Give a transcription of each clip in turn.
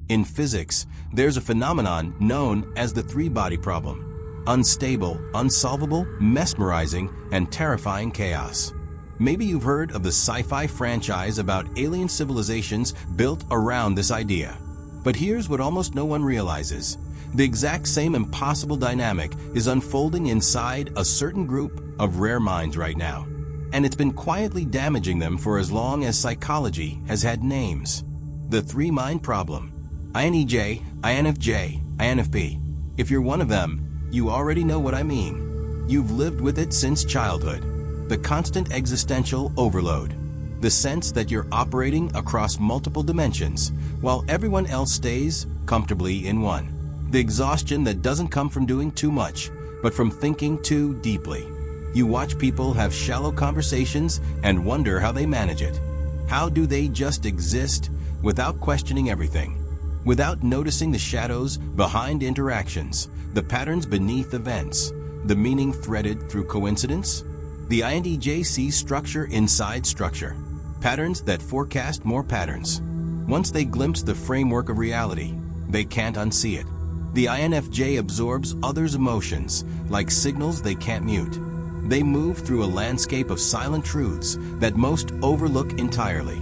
In physics, there's a phenomenon known as the three-body problem. Unstable, unsolvable, mesmerizing, and terrifying chaos. Maybe you've heard of the sci-fi franchise about alien civilizations built around this idea. But here's what almost no one realizes. The exact same impossible dynamic is unfolding inside a certain group of rare minds right now. And it's been quietly damaging them for as long as psychology has had names. The three-mind problem. INEJ, INFJ, INFP. If you're one of them, you already know what I mean. You've lived with it since childhood. The constant existential overload. The sense that you're operating across multiple dimensions, while everyone else stays comfortably in one. The exhaustion that doesn't come from doing too much, but from thinking too deeply. You watch people have shallow conversations and wonder how they manage it. How do they just exist without questioning everything? Without noticing the shadows behind interactions, the patterns beneath events, the meaning threaded through coincidence? The INTJ sees structure inside structure, patterns that forecast more patterns. Once they glimpse the framework of reality, they can't unsee it. The INFJ absorbs others' emotions like signals they can't mute. They move through a landscape of silent truths that most overlook entirely.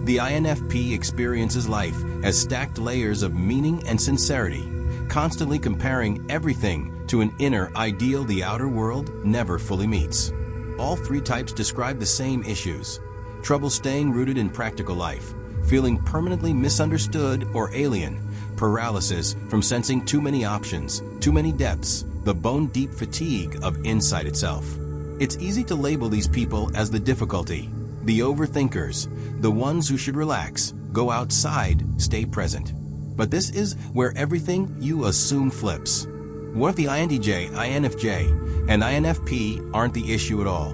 The INFP experiences life as stacked layers of meaning and sincerity, constantly comparing everything to an inner ideal the outer world never fully meets. All three types describe the same issues. Trouble staying rooted in practical life, feeling permanently misunderstood or alien, paralysis from sensing too many options, too many depths, the bone-deep fatigue of insight itself. It's easy to label these people as the difficulty, the overthinkers, the ones who should relax, go outside, stay present. But this is where everything you assume flips. What if the INTJ, INFJ, and INFP aren't the issue at all?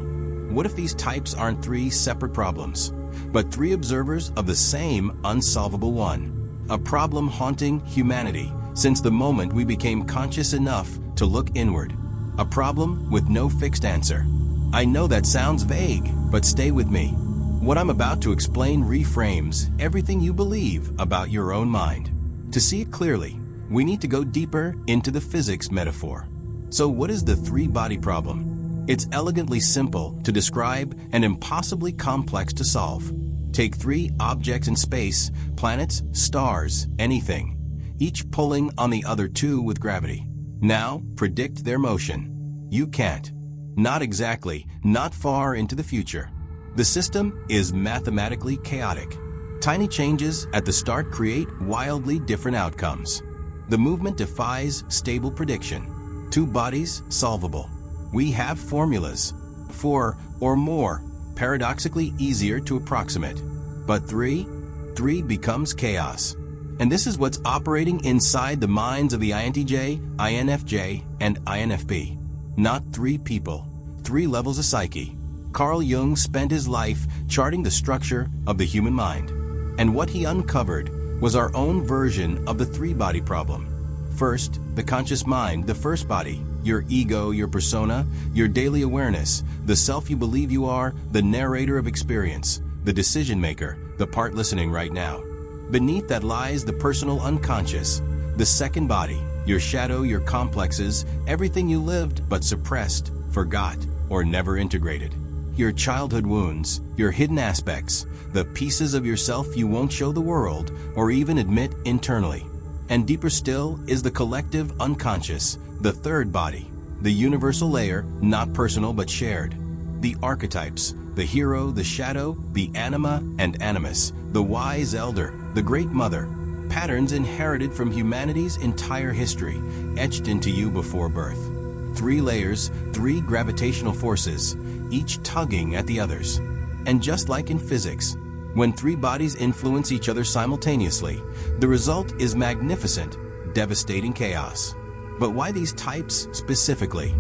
What if these types aren't three separate problems, but three observers of the same unsolvable one? A problem haunting humanity since the moment we became conscious enough to look inward. A problem with no fixed answer. I know that sounds vague, but stay with me. What I'm about to explain reframes everything you believe about your own mind. To see it clearly, we need to go deeper into the physics metaphor. So what is the three-body problem? It's elegantly simple to describe and impossibly complex to solve. Take three objects in space, planets, stars, anything, each pulling on the other two with gravity. Now, predict their motion. You can't. Not exactly, not far into the future. The system is mathematically chaotic. Tiny changes at the start create wildly different outcomes. The movement defies stable prediction. Two bodies, solvable. We have formulas. Four or more, paradoxically easier to approximate. But three becomes chaos. And this is what's operating inside the minds of the INTJ, INFJ, and INFP. Not three people, three levels of psyche. Carl Jung spent his life charting the structure of the human mind. And what he uncovered was our own version of the three-body problem. First, the conscious mind, the first body, your ego, your persona, your daily awareness, the self you believe you are, the narrator of experience, the decision maker, the part listening right now. Beneath that lies the personal unconscious, the second body, your shadow, your complexes, everything you lived but suppressed, forgot, or never integrated. Your childhood wounds, your hidden aspects, the pieces of yourself you won't show the world or even admit internally. And deeper still is the collective unconscious, the third body, the universal layer, not personal but shared. The archetypes, the hero, the shadow, the anima and animus, the wise elder, the great mother, patterns inherited from humanity's entire history, etched into you before birth. Three layers, three gravitational forces, each tugging at the others. And just like in physics, when three bodies influence each other simultaneously, the result is magnificent, devastating chaos. But why these types specifically?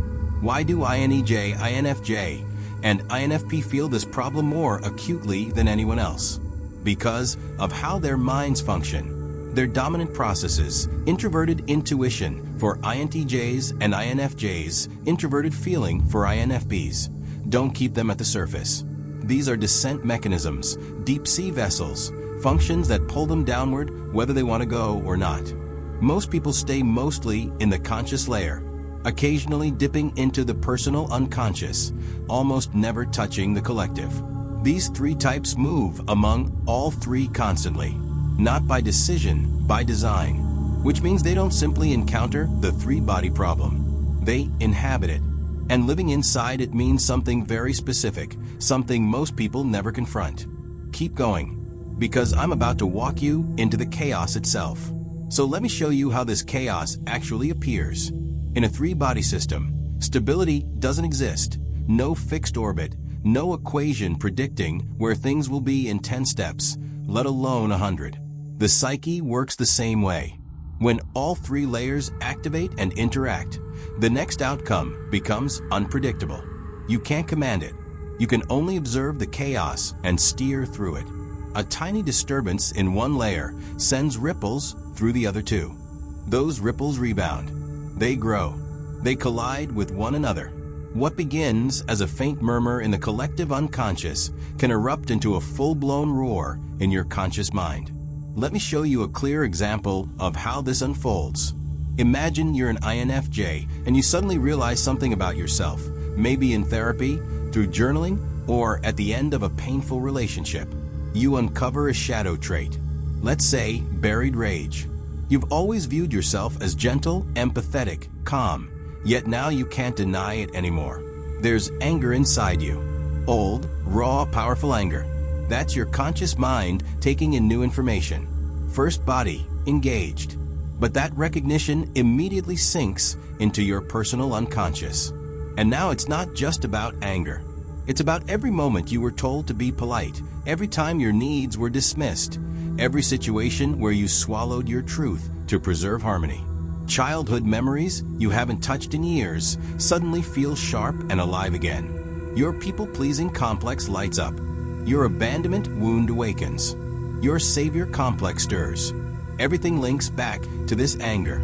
Why do INEJ, INFJ, and INFP feel this problem more acutely than anyone else? Because of how their minds function. Their dominant processes, introverted intuition for INTJs and INFJs, introverted feeling for INFPs. Don't keep them at the surface. These are descent mechanisms, deep-sea vessels, functions that pull them downward whether they want to go or not. Most people stay mostly in the conscious layer, occasionally dipping into the personal unconscious, almost never touching the collective. These three types move among all three constantly, not by decision, by design, which means they don't simply encounter the three-body problem. They inhabit it. And living inside it means something very specific, something most people never confront. Keep going, because I'm about to walk you into the chaos itself. So let me show you how this chaos actually appears. In a three-body system, stability doesn't exist. No fixed orbit, no equation predicting where things will be in 10 steps, let alone 100. The psyche works the same way. When all three layers activate and interact, the next outcome becomes unpredictable. You can't command it. You can only observe the chaos and steer through it. A tiny disturbance in one layer sends ripples through the other two. Those ripples rebound. They grow. They collide with one another. What begins as a faint murmur in the collective unconscious can erupt into a full-blown roar in your conscious mind. Let me show you a clear example of how this unfolds. Imagine you're an INFJ and you suddenly realize something about yourself, maybe in therapy, through journaling, or at the end of a painful relationship. You uncover a shadow trait. Let's say buried rage. You've always viewed yourself as gentle, empathetic, calm, yet now you can't deny it anymore. There's anger inside you. Old, raw, powerful anger. That's your conscious mind taking in new information. First body, engaged. But that recognition immediately sinks into your personal unconscious. And now it's not just about anger. It's about every moment you were told to be polite, every time your needs were dismissed, every situation where you swallowed your truth to preserve harmony. Childhood memories you haven't touched in years suddenly feel sharp and alive again. Your people-pleasing complex lights up. Your abandonment wound awakens. Your savior complex stirs. Everything links back to this anger.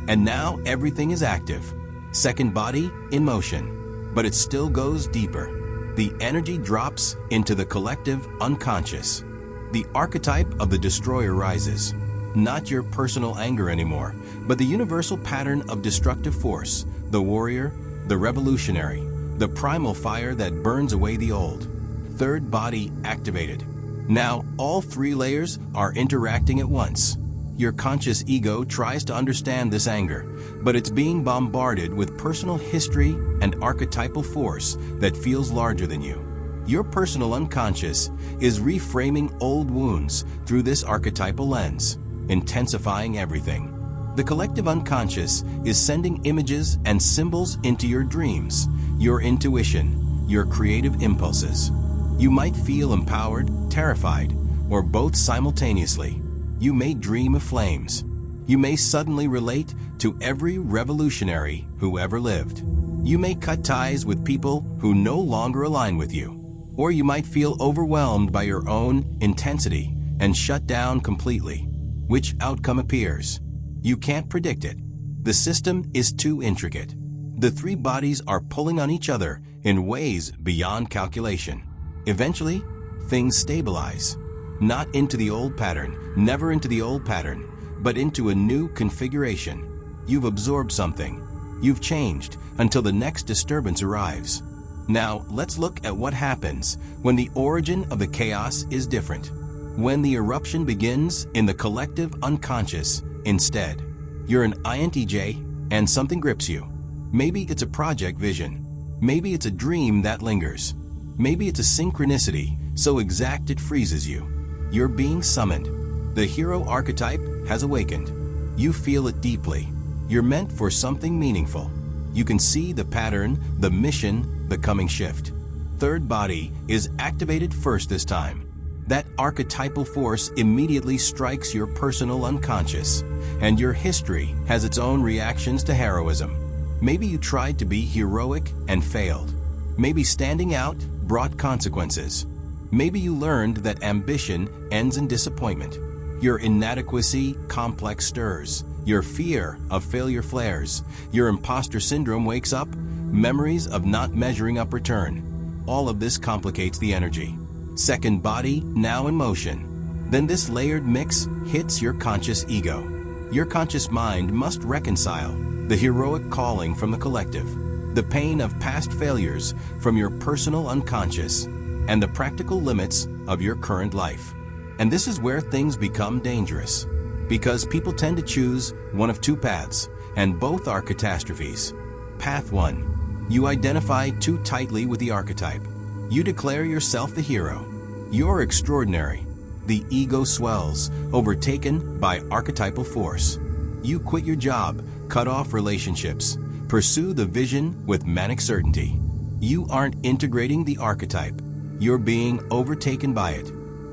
And now everything is active. Second body in motion. But it still goes deeper. The energy drops into the collective unconscious. The archetype of the destroyer rises. Not your personal anger anymore, but the universal pattern of destructive force, the warrior, the revolutionary, the primal fire that burns away the old. Third body activated. Now all three layers are interacting at once. Your conscious ego tries to understand this anger, but it's being bombarded with personal history and archetypal force that feels larger than you. Your personal unconscious is reframing old wounds through this archetypal lens, intensifying everything. The collective unconscious is sending images and symbols into your dreams, your intuition, your creative impulses. You might feel empowered, terrified, or both simultaneously. You may dream of flames. You may suddenly relate to every revolutionary who ever lived. You may cut ties with people who no longer align with you. Or you might feel overwhelmed by your own intensity and shut down completely. Which outcome appears? You can't predict it. The system is too intricate. The three bodies are pulling on each other in ways beyond calculation. Eventually, things stabilize. Not into the old pattern, never into the old pattern, but into a new configuration. You've absorbed something. You've changed until the next disturbance arrives. Now, let's look at what happens when the origin of the chaos is different. When the eruption begins in the collective unconscious instead. You're an INTJ and something grips you. Maybe it's a project vision. Maybe it's a dream that lingers. Maybe it's a synchronicity so exact it freezes you. You're being summoned. The hero archetype has awakened. You feel it deeply. You're meant for something meaningful. You can see the pattern, the mission, the coming shift. Third body is activated first this time. That archetypal force immediately strikes your personal unconscious, and your history has its own reactions to heroism. Maybe you tried to be heroic and failed. Maybe standing out brought consequences. Maybe you learned that ambition ends in disappointment. Your inadequacy complex stirs. Your fear of failure flares. Your imposter syndrome wakes up. Memories of not measuring up return. All of this complicates the energy. Second body now in motion. Then this layered mix hits your conscious ego. Your conscious mind must reconcile the heroic calling from the collective, the pain of past failures from your personal unconscious, and the practical limits of your current life. And this is where things become dangerous, because people tend to choose one of two paths, and both are catastrophes. Path 1. You identify too tightly with the archetype. You declare yourself the hero. You're extraordinary. The ego swells, overtaken by archetypal force. You quit your job, cut off relationships, pursue the vision with manic certainty. You aren't integrating the archetype. You're being overtaken by it.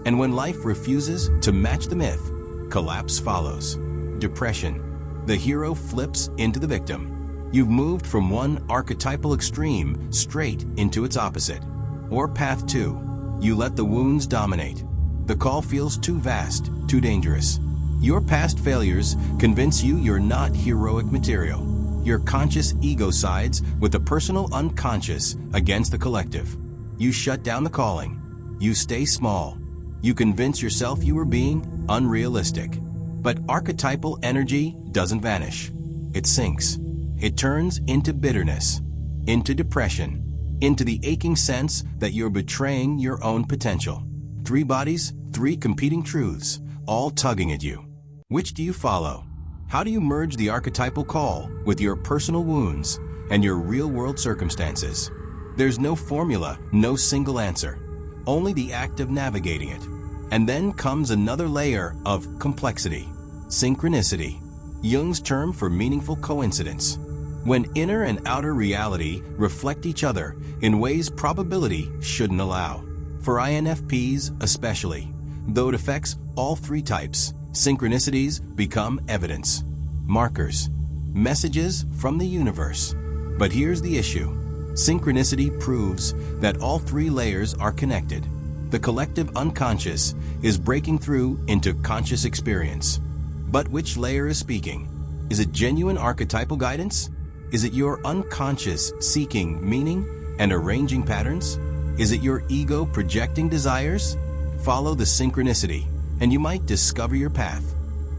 And when life refuses to match the myth, collapse follows. Depression. The hero flips into the victim. You've moved from one archetypal extreme straight into its opposite. Or path 2. You let the wounds dominate. The call feels too vast, too dangerous. Your past failures convince you you're not heroic material. Your conscious ego sides with the personal unconscious against the collective. You shut down the calling. You stay small. You convince yourself you were being unrealistic. But archetypal energy doesn't vanish. It sinks. It turns into bitterness, into depression, into the aching sense that you're betraying your own potential. 3 bodies, 3 competing truths, all tugging at you. Which do you follow? How do you merge the archetypal call with your personal wounds and your real-world circumstances? There's no formula, no single answer, only the act of navigating it. And then comes another layer of complexity, synchronicity, Jung's term for meaningful coincidence. When inner and outer reality reflect each other in ways probability shouldn't allow. For INFPs especially, though it affects all 3 types, synchronicities become evidence, markers, messages from the universe. But here's the issue. Synchronicity proves that all 3 layers are connected. The collective unconscious is breaking through into conscious experience. But which layer is speaking? Is it genuine archetypal guidance? Is it your unconscious seeking meaning and arranging patterns? Is it your ego projecting desires? Follow the synchronicity, and you might discover your path.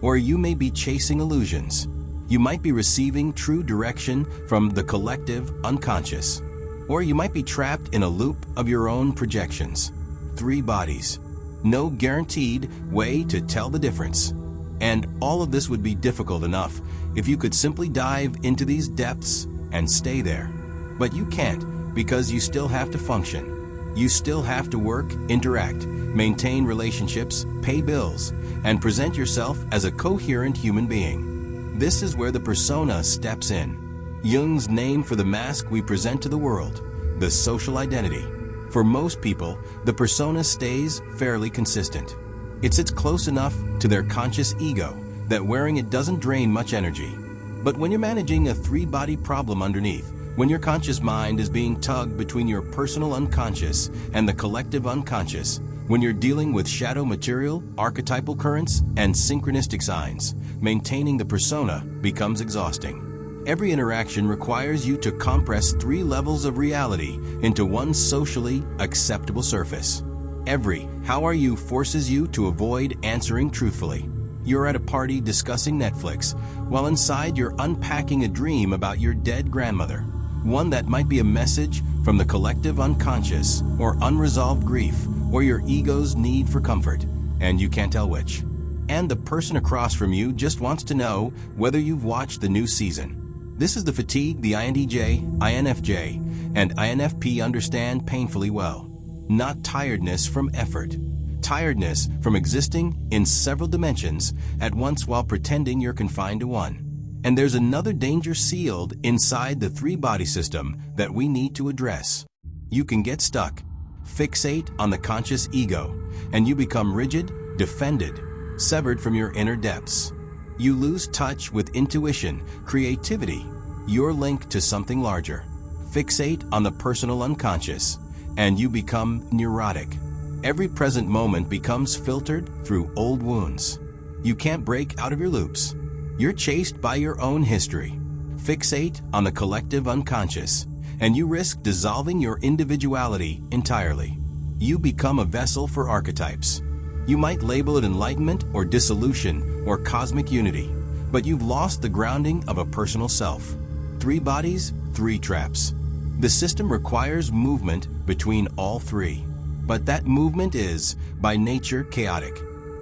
Or you may be chasing illusions. You might be receiving true direction from the collective unconscious. Or you might be trapped in a loop of your own projections. 3 bodies. No guaranteed way to tell the difference. And all of this would be difficult enough if you could simply dive into these depths and stay there. But you can't, because you still have to function. You still have to work, interact, maintain relationships, pay bills, and present yourself as a coherent human being. This is where the persona steps in. Jung's name for the mask we present to the world, the social identity. For most people, the persona stays fairly consistent. It sits close enough to their conscious ego that wearing it doesn't drain much energy. But when you're managing a 3-body problem underneath, when your conscious mind is being tugged between your personal unconscious and the collective unconscious, when you're dealing with shadow material, archetypal currents, and synchronistic signs, maintaining the persona becomes exhausting. Every interaction requires you to compress 3 levels of reality into one socially acceptable surface. Every "how are you" forces you to avoid answering truthfully. You're at a party discussing Netflix, while inside you're unpacking a dream about your dead grandmother. One that might be a message from the collective unconscious, or unresolved grief, or your ego's need for comfort, and you can't tell which. And the person across from you just wants to know whether you've watched the new season. This is the fatigue the INTJ, INFJ, and INFP understand painfully well. Not tiredness from effort. Tiredness from existing in several dimensions at once while pretending you're confined to one. And there's another danger sealed inside the 3-body system that we need to address. You can get stuck, fixate on the conscious ego, and you become rigid, defended, severed from your inner depths. You lose touch with intuition, creativity, your link to something larger. Fixate on the personal unconscious, and you become neurotic. Every present moment becomes filtered through old wounds. You can't break out of your loops. You're chased by your own history. Fixate on the collective unconscious, and you risk dissolving your individuality entirely. You become a vessel for archetypes. You might label it enlightenment or dissolution or cosmic unity, but you've lost the grounding of a personal self. 3 bodies, 3 traps. The system requires movement between all 3, but that movement is, by nature, chaotic.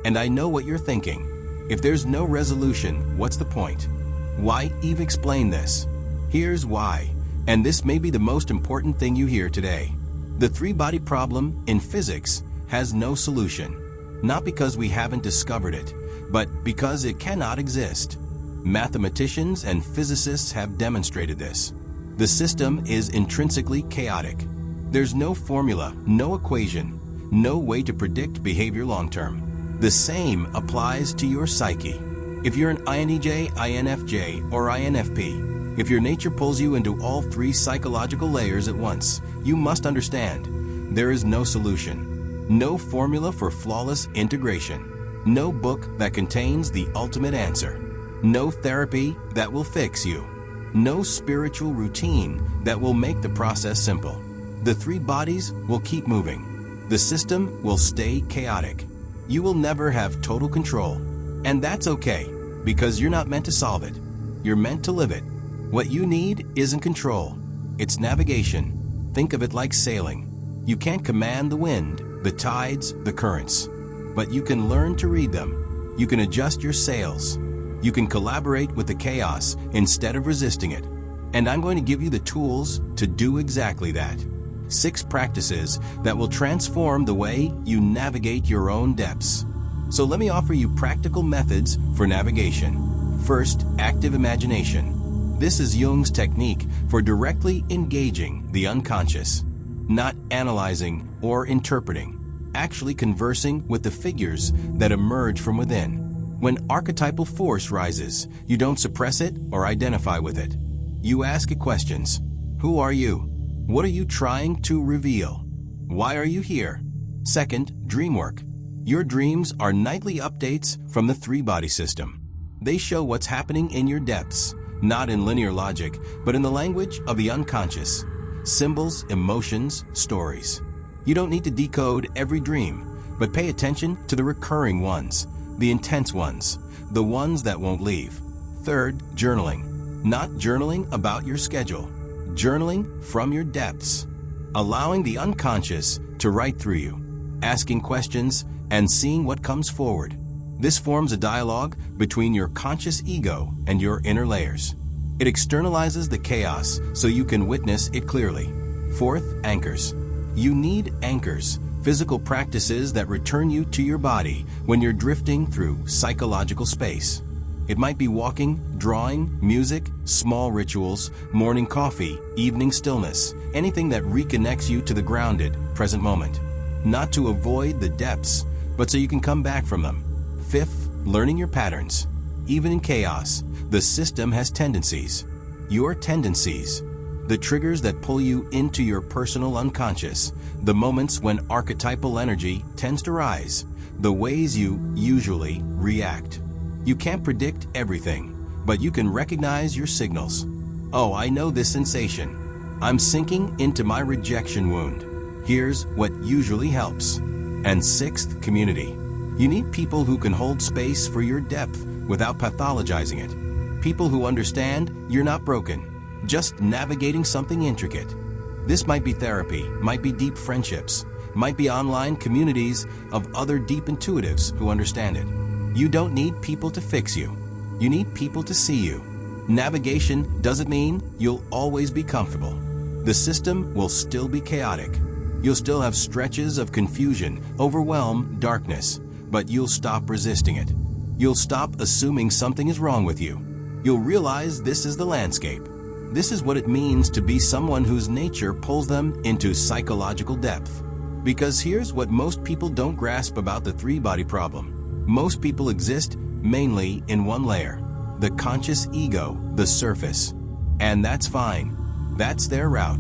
And I know what you're thinking. If there's no resolution, what's the point? Why even explain this? Here's why, and this may be the most important thing you hear today. The 3-body problem in physics has no solution, not because we haven't discovered it, but because it cannot exist. Mathematicians and physicists have demonstrated this. The system is intrinsically chaotic. There's no formula, no equation, no way to predict behavior long-term. The same applies to your psyche. If you're an INTJ, INFJ, or INFP, if your nature pulls you into all 3 psychological layers at once, you must understand there is no solution, no formula for flawless integration, no book that contains the ultimate answer, no therapy that will fix you, no spiritual routine that will make the process simple. The 3 bodies will keep moving. The system will stay chaotic. You will never have total control. And that's okay, because you're not meant to solve it. You're meant to live it. What you need isn't control. It's navigation. Think of it like sailing. You can't command the wind, the tides, the currents. But you can learn to read them. You can adjust your sails. You can collaborate with the chaos instead of resisting it. And I'm going to give you the tools to do exactly that. 6 practices that will transform the way you navigate your own depths. So let me offer you practical methods for navigation. First, active imagination. This is Jung's technique for directly engaging the unconscious, not analyzing or interpreting, actually conversing with the figures that emerge from within. When archetypal force rises, you don't suppress it or identify with it. You ask it questions. Who are you? What are you trying to reveal? Why are you here? Second, dream work. Your dreams are nightly updates from the 3-body system. They show what's happening in your depths, not in linear logic, but in the language of the unconscious. Symbols, emotions, stories. You don't need to decode every dream, but pay attention to the recurring ones, the intense ones, the ones that won't leave. Third, journaling. Not journaling about your schedule. Journaling from your depths. Allowing the unconscious to write through you, asking questions and seeing what comes forward. This forms a dialogue between your conscious ego and your inner layers. It externalizes the chaos so you can witness it clearly. Fourth, anchors. You need anchors, physical practices that return you to your body when you're drifting through psychological space. It might be walking, drawing, music, small rituals, morning coffee, evening stillness, anything that reconnects you to the grounded, present moment. Not to avoid the depths, but so you can come back from them. Fifth, learning your patterns. Even in chaos, the system has tendencies. Your tendencies. The triggers that pull you into your personal unconscious. The moments when archetypal energy tends to rise. The ways you usually react. You can't predict everything, but you can recognize your signals. Oh, I know this sensation. I'm sinking into my rejection wound. Here's what usually helps. And sixth, community. You need people who can hold space for your depth without pathologizing it. People who understand you're not broken, just navigating something intricate. This might be therapy, might be deep friendships, might be online communities of other deep intuitives who understand it. You don't need people to fix you. You need people to see you. Navigation doesn't mean you'll always be comfortable. The system will still be chaotic. You'll still have stretches of confusion, overwhelm, darkness, but you'll stop resisting it. You'll stop assuming something is wrong with you. You'll realize this is the landscape. This is what it means to be someone whose nature pulls them into psychological depth. Because here's what most people don't grasp about the 3-body problem. Most people exist mainly in one layer, the conscious ego, the surface. And that's fine. That's their route.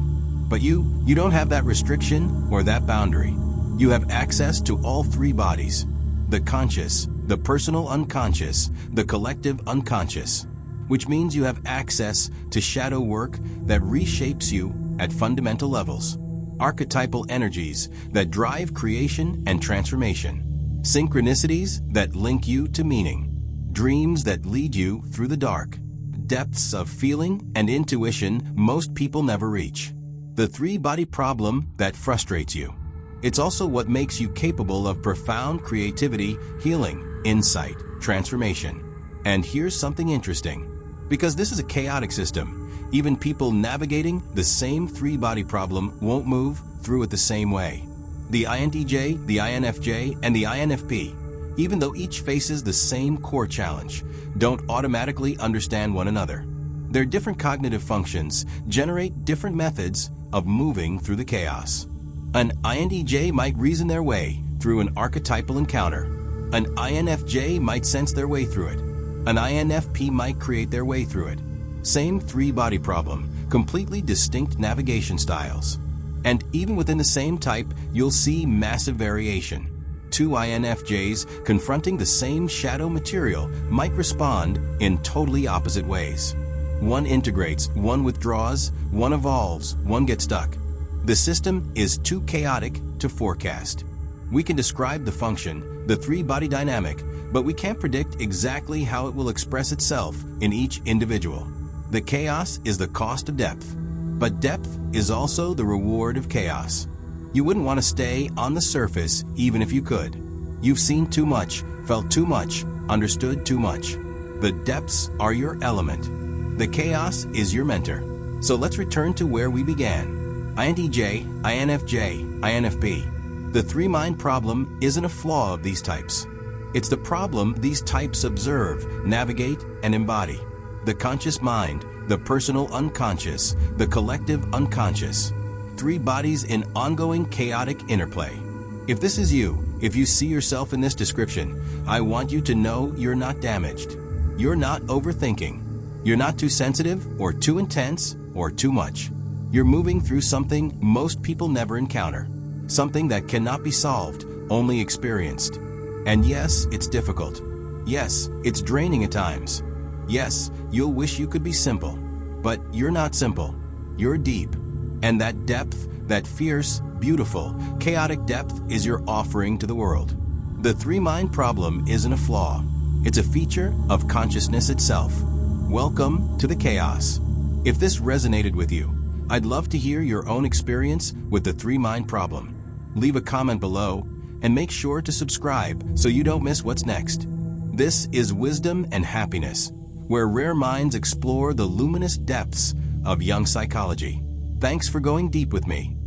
But you don't have that restriction or that boundary. You have access to all 3 bodies. The conscious, the personal unconscious, the collective unconscious. Which means you have access to shadow work that reshapes you at fundamental levels. Archetypal energies that drive creation and transformation. synchronicities that link you to meaning, dreams that lead you through the dark, depths of feeling and intuition most people never reach. The three-body problem that frustrates you. It's also what makes you capable of profound creativity, healing, insight, transformation. And here's something interesting. Because this is a chaotic system, even people navigating the same three-body problem won't move through it the same way. The INTJ, the INFJ, and the INFP, even though each faces the same core challenge, don't automatically understand one another. Their different cognitive functions generate different methods of moving through the chaos. An INTJ might reason their way through an archetypal encounter. An INFJ might sense their way through it. An INFP might create their way through it. Same three-body problem, completely distinct navigation styles. And even within the same type, you'll see massive variation. Two INFJs confronting the same shadow material might respond in totally opposite ways. One integrates, one withdraws, one evolves, one gets stuck. The system is too chaotic to forecast. We can describe the function, the three-body dynamic, but we can't predict exactly how it will express itself in each individual. The chaos is the cost of depth, but depth is also the reward of chaos. You wouldn't want to stay on the surface even if you could. You've seen too much, felt too much, understood too much. The depths are your element. The chaos is your mentor. So let's return to where we began. INTJ, INFJ, INFP. The three-mind problem isn't a flaw of these types. It's the problem these types observe, navigate, and embody. The conscious mind, the personal unconscious, the collective unconscious. Three bodies in ongoing chaotic interplay. If this is you, if you see yourself in this description, I want you to know you're not damaged. You're not overthinking. You're not too sensitive or too intense or too much. You're moving through something most people never encounter. Something that cannot be solved, only experienced. And yes, it's difficult. Yes, it's draining at times. Yes, you'll wish you could be simple. But you're not simple. You're deep. And that depth, that fierce, beautiful, chaotic depth is your offering to the world. The three-mind problem isn't a flaw. It's a feature of consciousness itself. Welcome to the chaos. If this resonated with you, I'd love to hear your own experience with the three-mind problem. Leave a comment below and make sure to subscribe so you don't miss what's next. This is Wisdom and Happiness, where rare minds explore the luminous depths of Jung psychology. Thanks for going deep with me.